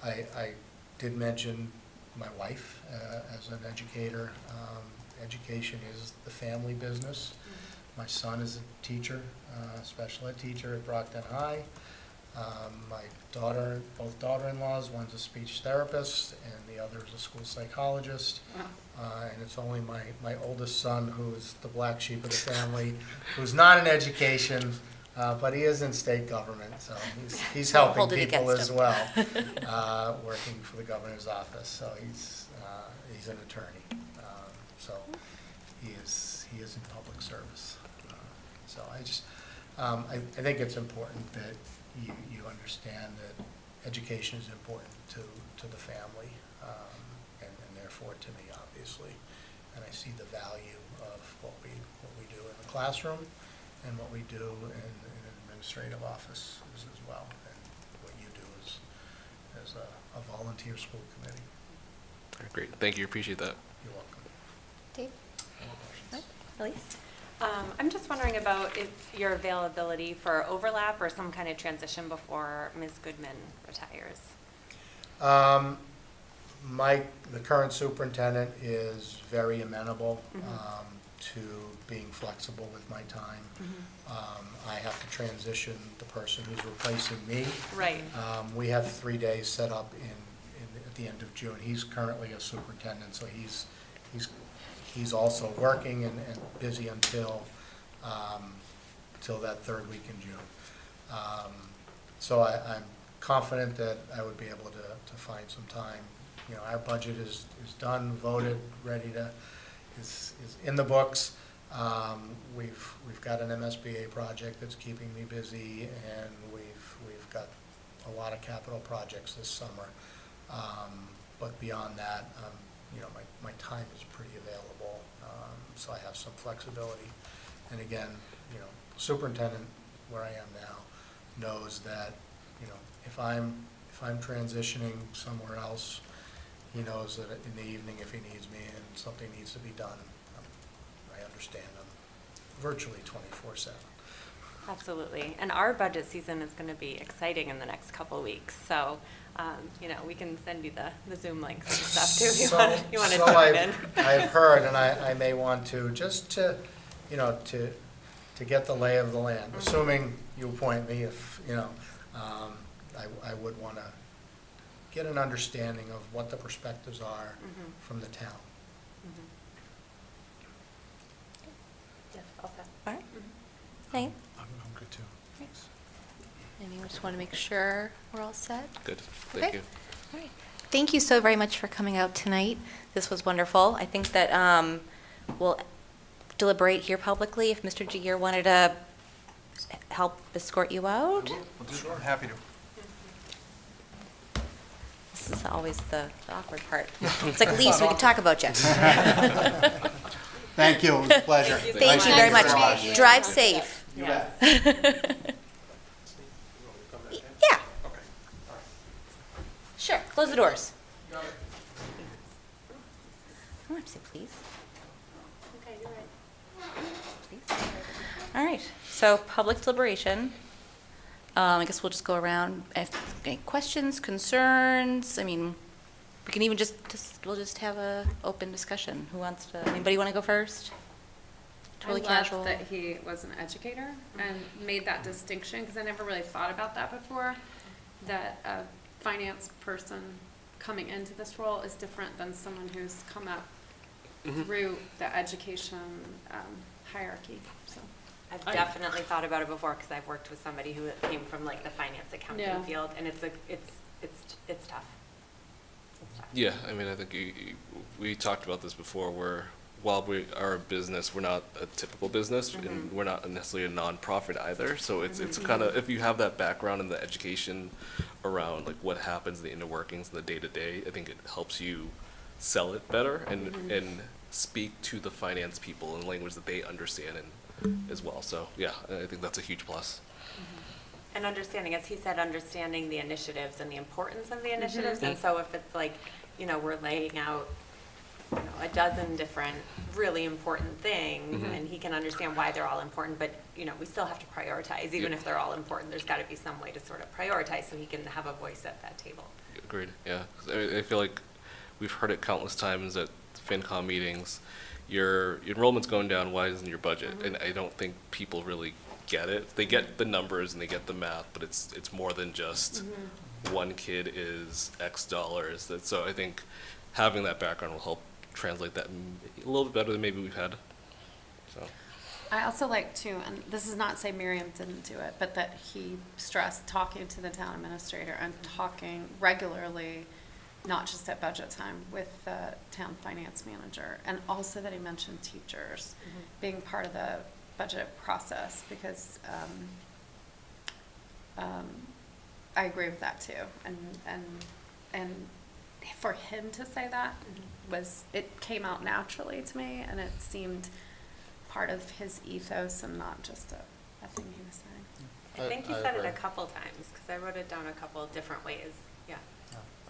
I did mention my wife as an educator. Education is the family business. My son is a teacher, special ed teacher at Brockton High. My daughter, both daughter-in-laws, one's a speech therapist and the other is a school psychologist. And it's only my oldest son who's the black sheep of the family, who's not in education, but he is in state government, so he's helping Hold it people against as him. well, working for the governor's office. So he's an attorney, so he is in public service. So I think it's important that you understand that education is important to the family, and therefore to me, obviously. And I see the value of what we do in the classroom and what we do in an administrative office as well, and what you do as a volunteer school committee. All right, great, thank you, appreciate that. You're welcome. Dave? Any more questions? Elise? I'm just wondering about your availability for overlap or some kind of transition before Ms. Goodman retires. The current superintendent is very amenable to being flexible with my time. I have to transition the person who's replacing me. Right. We have 3 days set up at the end of June. He's currently a superintendent, so he's also working and busy until that third week in June. So I'm confident that I would be able to find some time. You know, our budget is done, voted, ready to, is in the books. We've got an MSBA project that's keeping me busy, and we've got a lot of capital projects this summer. But beyond that, you know, my time is pretty available, so I have some flexibility. And again, you know, superintendent, where I am now, knows that, you know, if I'm transitioning somewhere else, he knows that in the evening, if he needs me and something needs to be done, I understand him virtually 24/7. Absolutely. And our budget season is going to be exciting in the next couple weeks. So, you know, we can send you the Zoom links and stuff too if you want to join in. I've heard, and I may want to, just to, you know, to to get the lay of the land, assuming you appoint me, if, I would want to get an understanding of what the perspectives are from the town. Yes, all set. All right. Hey, I'm good too. and we just want to make sure we're all set. Good, Okay. thank you. All right. Thank you so very much for coming out tonight. This was wonderful. I think that we'll deliberate here publicly. If Mr. Jagir wanted to help escort you out. I'm happy to. This is always the awkward part. It's like, leave so we can talk about you. Thank you, it was a pleasure. Thank you very much. Drive safe. You bet. Yeah. Sure, close the doors. I want to say please. Okay, you're right. Please. All right, so public deliberation. I guess we'll just go around. If any questions, concerns, I mean, we can even we'll just have a open discussion. Who wants to, anybody want to go first? Totally casual. I loved that he was an educator and made that distinction, because I never really thought about that before, that a finance person coming into this role is different than someone who's come up through the education hierarchy, so. I've definitely thought about it before, because I've worked with somebody who came from like the finance accounting Yeah. field, and it's tough. It's tough. Yeah, I mean, I think we talked about this before, where while we are a business, we're not a typical business, and we're not necessarily a nonprofit either. So it's kind of, if you have that background in the education around like what happens in the inner workings and the day-to-day, I think it helps you sell it better and speak to the finance people in language that they understand as well. So yeah, I think that's a huge plus. And understanding, as he said, understanding the initiatives and the importance of the initiatives. And so if it's like, we're laying out, a dozen different really important things, and he can understand why they're all important, but, we still have to prioritize. Even if they're all important, there's got to be some way to sort of prioritize so he can have a voice at that table. Agreed, yeah. 'Cause I feel like we've heard it countless times at FinCom meetings, your enrollment's going down, why isn't your budget? And I don't think people really get it. They get the numbers and they get the math, but it's more than just one kid is X dollars. So I think having that background will help translate that a little bit better than maybe we've had. So I also like to, and this is not to say Miriam didn't do it, but that he stressed talking to the town administrator and talking regularly, not just at budget time, with the town finance manager. And also that he mentioned teachers being part of the budget process, because I agree with that too. And for him to say that it came out naturally to me, and it seemed part of his ethos and not just a thing he was saying. I think he I said it agree. a couple times, because I wrote it down a couple of different ways. Yeah.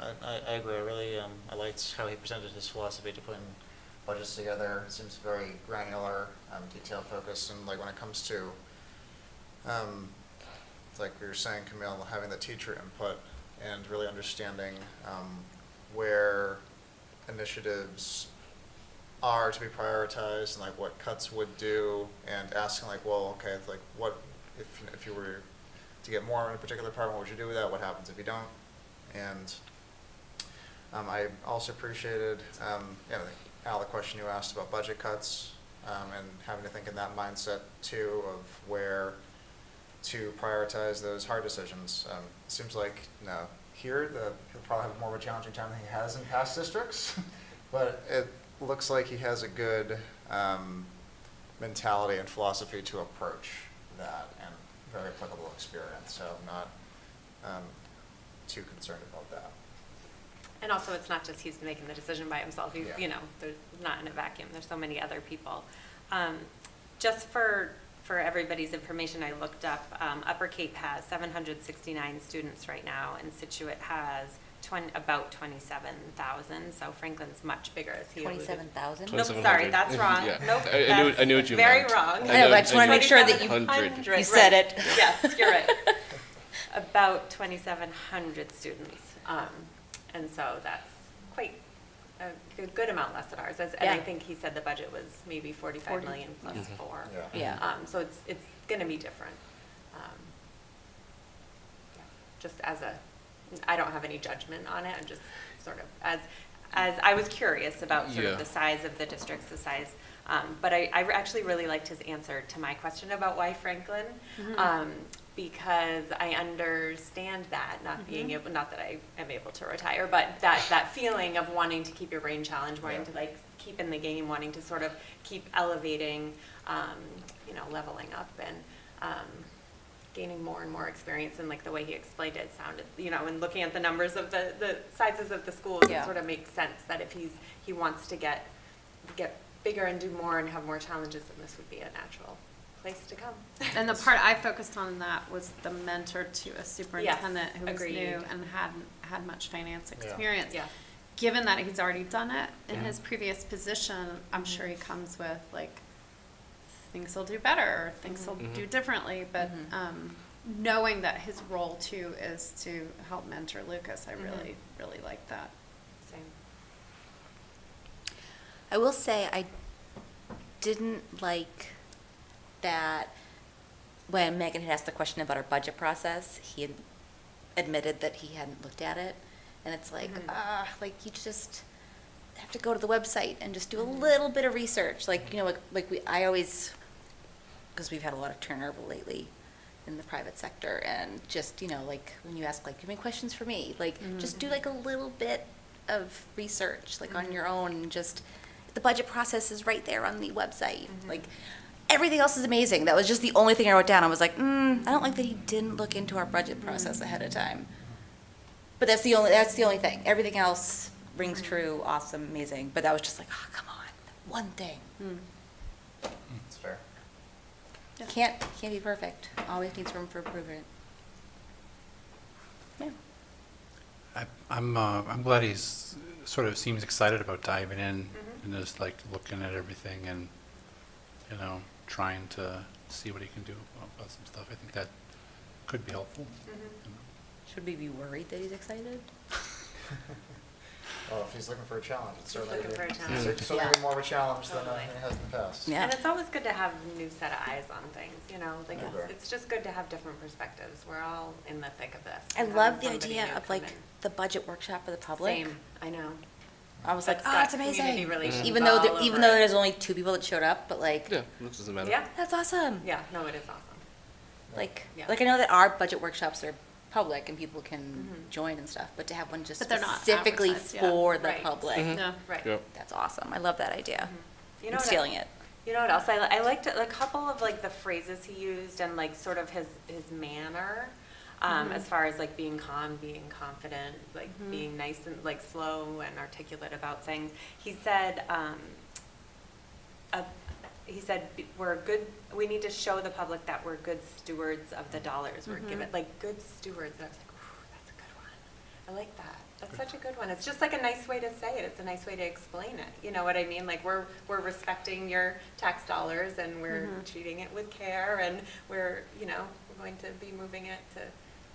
I agree. I really, I liked how he presented his philosophy to putting budgets together. It seems very granular, detail focused, and like when it comes to, like you were saying, Camille, having the teacher input and really understanding where initiatives are to be prioritized and like what cuts would do, and asking like, well, okay, it's like what if you were to get more in a particular department, what would you do with that? What happens if you don't? And I also appreciated, Al, the question you asked about budget cuts, and having to think in that mindset too of where to prioritize those hard decisions. It seems like, here, he'll probably have more of a challenging time than he has in past districts, but it looks like he has a good mentality and philosophy to approach that, and very applicable experience, so I'm not too concerned about that. And also, it's not just he's making the decision by himself. He's, Yeah. there's not in a vacuum. There's so many other people. Just for everybody's information, I looked up, Upper Cape has 769 students right now, and Situate has about 27,000. So Franklin's much bigger, as he alluded. 27,000? Nope, sorry, that's wrong. Yeah. Nope, I knew what you very meant. wrong. I know, I just wanna make sure that you- 2,700, you said right. it. Yes, you're right. About 2,700 students. And so that's a good amount less than ours. And I Yeah. think he said the budget was maybe 45 million plus 4. Yeah. Yeah. So it's going to be different. Yeah, just as I don't have any judgment on it. I'm just sort of, as I was curious about sort Yeah. of the size of the districts, the size. But I actually really liked his answer to my question about why Franklin. Because I understand that, not that I am able to retire, but that feeling of wanting to keep your brain challenged, wanting to like keep in the game, wanting to sort of keep elevating, leveling up and gaining more and more experience. And like the way he explained it sounded, and looking at the numbers of the sizes of the schools, Yeah. it sort of makes sense that if he wants to get bigger and do more and have more challenges, then this would be a natural place to come. And the part I focused on in that was the mentor to a superintendent who was agreed. new and hadn't had much finance Yeah. experience. Yeah. Given that he's already done it in Yeah. his previous position, I'm sure he comes with like things he'll do better or things he'll do differently. But knowing that his role too is to help mentor Lucas, I really, really like that. Same. I will say I didn't like that when Megan had asked the question about our budget process, he had admitted that he hadn't looked at it. And it's like, you just have to go to the website and just do a little bit of research. I always, because we've had a lot of turnover lately in the private sector, and just, when you ask, do you have any questions for me? Just do a little bit of research, on your own, and just, the budget process is right there on the website. Everything else is amazing. That was just the only thing I wrote down. I was like, I don't like that he didn't look into our budget process ahead of time. But that's the only thing. Everything else rings true, awesome, amazing. But that was just like, oh, come on, one thing. It's fair. Can't be perfect. Always needs room for improvement. Yeah. I'm glad he's sort of seems excited about diving in and just looking at everything and, trying to see what he can do about some stuff. I think that could be helpful. Should we be worried that he's excited? Well, if he's looking for a challenge, it's He's certainly looking for a it's challenge. certainly Yeah. more of a challenge than Totally. it has in the past. Yeah. And it's always good to have a new set of eyes on things, I agree. it's just good to have different perspectives. We're all in the thick of this. I and love having the somebody idea new of come in. the budget workshop for the public. Same, I know. I was like, That's oh, got it's amazing. community relations Even though all there, over even though it. there's only 2 people that showed up, but Yeah, that doesn't matter. Yeah, that's awesome. yeah, no, it is awesome. Yeah. I know that our budget workshops are public and people can join and stuff, but to have one just But they're not specifically advertised, yeah. for the Right. public, No. Right. Yep. that's awesome. I love that idea. You I'm what stealing it. You know what else? I liked a couple of the phrases he used and sort of his manner, as far as being calm, being confident, being nice and slow and articulate about things. He said, we're good. We need to show the public that we're good stewards of the dollars we're given. Good stewards. And I was like, ooh, that's a good one. I like that. That's such a good one. It's just a nice way to say it. It's a nice way to explain it. You know what I mean? We're respecting your tax dollars and we're treating it with care and we're going to be moving it to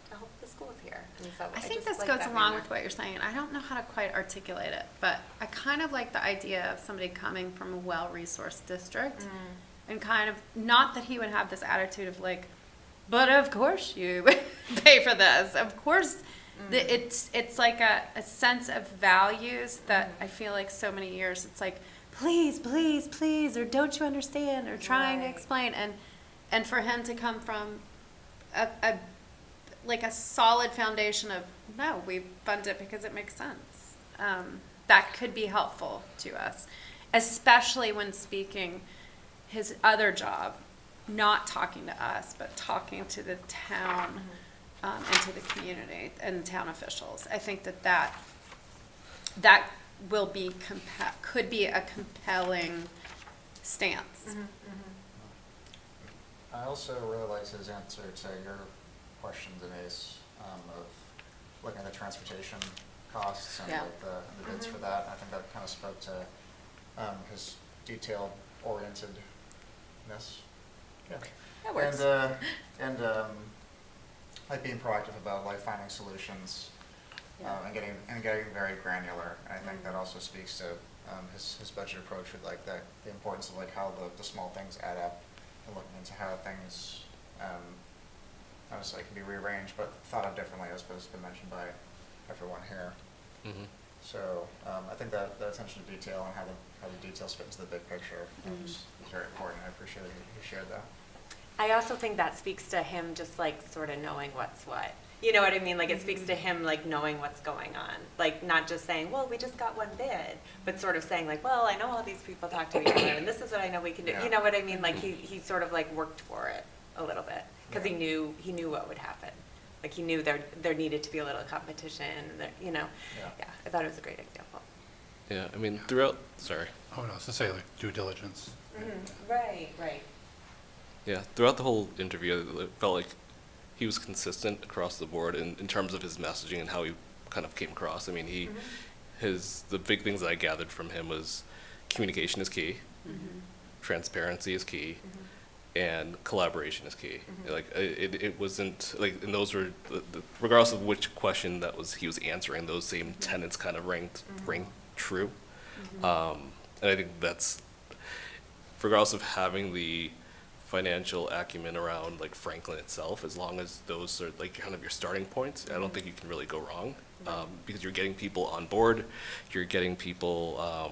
help the schools here. And so I think just this like goes that along manner. with what you're saying. I don't know how to quite articulate it, but I kind of like the idea of somebody coming from a well-resourced district and kind of, not that he would have this attitude of but of course you pay for this. Of course, it's like a sense of values that I feel like so many years it's please, please, please, or don't you understand, or trying to Right. explain. And for him to come from a solid foundation of, no, we fund it because it makes sense. That could be helpful to us, especially when speaking his other job, not talking to us, but talking to the town and to the community and town officials. I think that will be could be a compelling stance. I also really liked his answer to your question, Denise, of looking at the transportation costs and Yeah. the bids for that. I think that kind of spoke to his detail-orientedness. Yeah. That works. And being proactive about finding solutions and getting very granular. And I think that also speaks to his budget approach with like the importance of like how the small things add up, and looking into how things honestly can be rearranged but thought of differently, as has been mentioned by everyone here. Mhm. So I think that attention to detail and how the details fit into the big picture is very important. I appreciate that you shared that. I also think that speaks to him just like sort of knowing what's what. You know what I mean? Like it speaks to him like knowing what's going on. Like not just saying, well, we just got one bid, but sort of saying like, well, I know all these people talk to each other and this is what I know we can do. Yeah. You know what I mean? Like he sort of like worked for it a little bit because he knew what would happen. Like he knew there needed to be a little competition, you know? Yeah. I thought it was a great example. Yeah, I mean, throughout, sorry. Oh, no, it's to say like due diligence. Right. Yeah, throughout the whole interview, it felt like he was consistent across the board in terms of his messaging and how he kind of came across. I mean, the big things that I gathered from him was communication is key, transparency is key, and collaboration is key. Like it wasn't like, and those were regardless of which question he was answering, those same tenets kind of rang true. And I think that's regardless of having the financial acumen around like Franklin itself, as long as those are like kind of your starting points, I don't think you can really go wrong, because you're getting people on board, you're getting people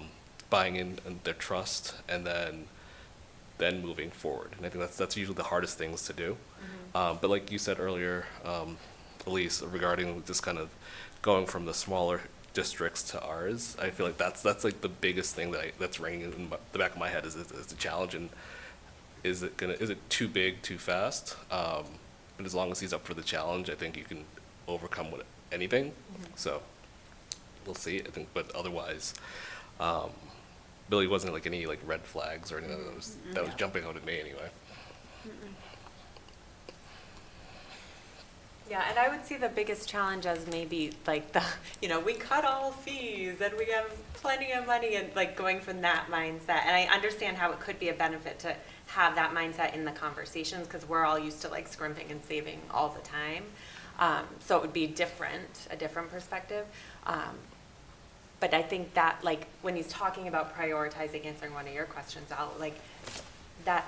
buying in their trust, and then moving forward. And I think that's usually the hardest things to do. But like you said earlier, Elise, regarding just kind of going from the smaller districts to ours, I feel like that's like the biggest thing that's ringing in the back of my head is the challenge. And is it too big too fast? But as long as he's up for the challenge, I think you can overcome anything. So we'll see. I think, but otherwise, Billy wasn't like any like red flags or anything that was jumping out at me anyway. Yeah, and I would see the biggest challenge as maybe like we cut all fees and we have plenty of money, and like going from that mindset. And I understand how it could be a benefit to have that mindset in the conversations, because we're all used to like scrimping and saving all the time. So it would be a different perspective. But I think that like when he's talking about prioritizing, answering one of your questions, I'll like that.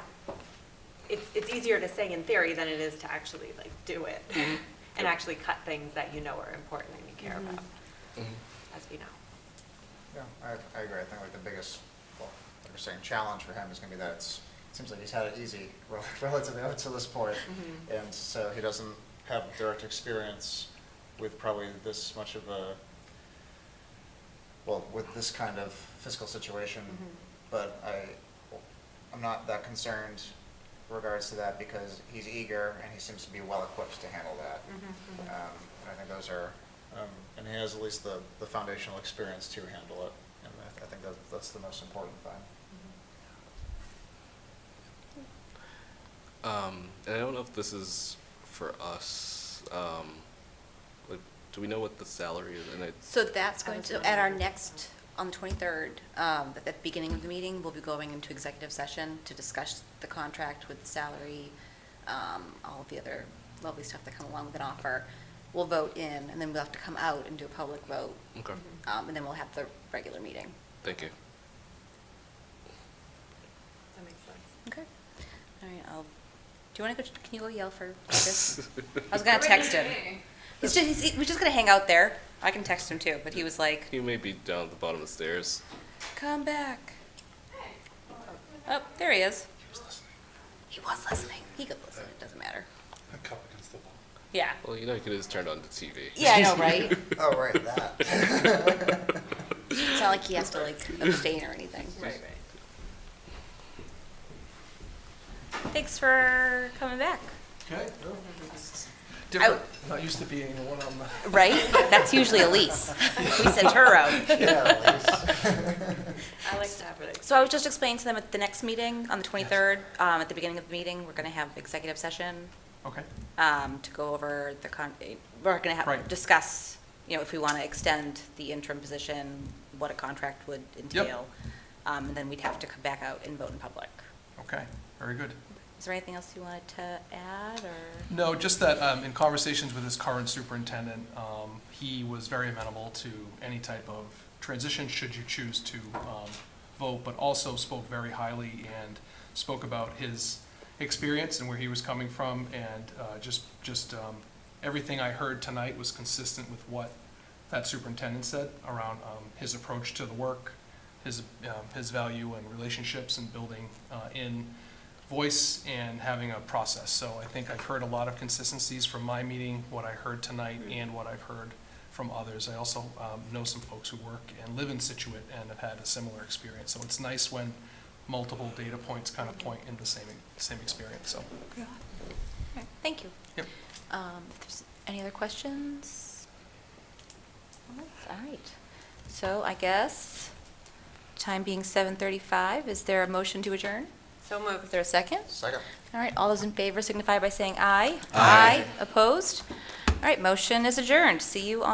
It's easier to say in theory than it is to actually like do it and actually cut things that you know are important and you care about, as we know. Yeah, I agree. I think like the biggest, well, like you're saying, challenge for him is going to be that it seems like he's had it easy relatively up to this point, and so he doesn't have direct experience with probably this much of with this kind of fiscal situation. But I'm not that concerned in regards to that, because he's eager and he seems to be well equipped to handle that. And I think those are, and he has at least the foundational experience to handle it. And I think that's the most important thing. And I don't know if this is for us. Like, do we know what the salary is? And So that's going to, at our next, on the 23rd, at the beginning of the meeting, we'll be going into executive session to discuss the contract with the salary, all of the other lovely stuff that come along with an offer. We'll vote in, and then we'll have to come out and do a public vote. Okay. And then we'll have the regular meeting. Thank you. That makes sense. Okay. All right, do you want to go, can you go yell for Chris? I was going to text him. We're just going to hang out there. I can text him too, but he was like, He may be down at the bottom of the stairs. come back. Oh, there he is. He was listening. He could listen, it doesn't matter. A cup against the wall. Yeah. Well, you know, you could just turn on the TV. Yeah, I know, right? Oh, right, that. It's not like he has to like abstain or anything. Right. Thanks for coming back. Okay. Different, not used to being the one on the. Right? That's usually Elise. We sent her out. Yeah, at least. I like to have it. So I was just explaining to them at the next meeting on the 23rd, at the beginning of the meeting, we're going to have executive session Okay. to go over we're going to Right. discuss, if we want to extend the interim position, what a contract would entail. And then we'd have to come back out and vote in public. Okay. Very good. Is there anything else you wanted to add, or? No, just that in conversations with his current superintendent, he was very amenable to any type of transition should you choose to vote, but also spoke very highly and spoke about his experience and where he was coming from, and everything I heard tonight was consistent with what that superintendent said around his approach to the work, his value and relationships and building in voice and having a process. So I think I've heard a lot of consistencies from my meeting, what I heard tonight, and what I've heard from others. I also know some folks who work and live in Situate and have had a similar experience. So it's nice when multiple data points kind of point in the same experience. So. All right, thank you. Yep. If there's any other questions? All right. So I guess, time being 7:35, is there a motion to adjourn? So moved. Is there a second? Second. All right, all those in favor signify by saying aye. Aye. Opposed? All right, motion is adjourned. See you on